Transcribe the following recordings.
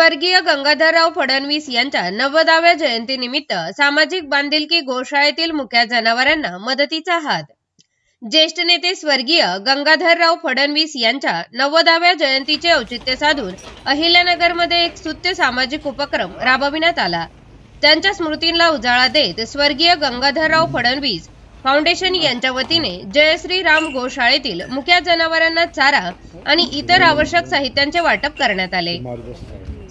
स्वर्गीय गंगाधरराव फडणवीस यांच्या 90व्या जयंतीनिमित्त सामाजिक बांधिलकी गोशाळेतील मुक्या जनावरांना मदतीचा हात. ज्येष्ठ नेते स्वर्गीय गंगाधरराव फडणवीस यांच्या 90व्या जयंतीचे औचित्य साधून अहिल्यानगरमध्ये एक स्तुत्य सामाजिक उपक्रम राबविण्यात आला. त्यांच्या स्मृतींना उजाळा देत स्वर्गीय गंगाधरराव फडणवीस फाउंडेशन यांच्या वतीने जयश्री राम गोशाळेतील मुक्या जनावरांना चारा आणि इतर आवश्यक साहित्यांचे वाटप करण्यात आले.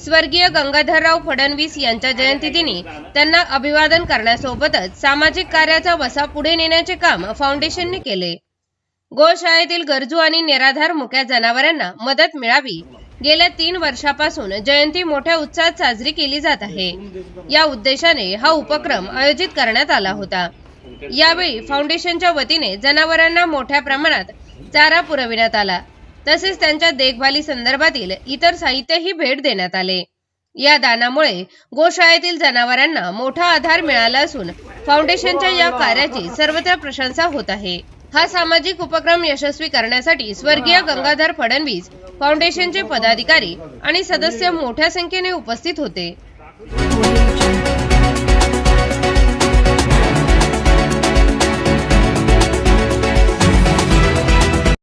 स्वर्गीय गंगाधरराव फडणवीस यांच्या जयंतीदिनी त्यांना अभिवादन करण्यासोबतच सामाजिक कार्याचा वसा पुढे नेण्याचे काम फाउंडेशनने केले. गोशाळेतील गरजू आणि निराधार मुक्या जनावरांना मदत मिळावी गेल्या 3 वर्षापासून जयंती मोठ्या उत्साहात साजरी केली जात आहे. या उद्देशाने हा उपक्रम आयोजित करण्यात आला होता. यावेळी फाउंडेशनच्या वतीने जनावरांना मोठ्या प्रमाणात चारा पुरविण्यात आला. तसेच त्यांच्या देखभाली संदर्भातील इतर साहित्यही भेट देण्यात आले. या दानामुळे गोशाळेतील जनावरांना मोठा आधार मिळाला असून फाउंडेशनच्या या कार्याची सर्वत्र प्रशंसा होत आहे. हा सामाजिक उपक्रम यशस्वी करण्यासाठी स्वर्गीय गंगाधर फडणवीस फाउंडेशनचे पदाधिकारी आणि सदस्य मोठ्या संख्येने उपस्थित होते.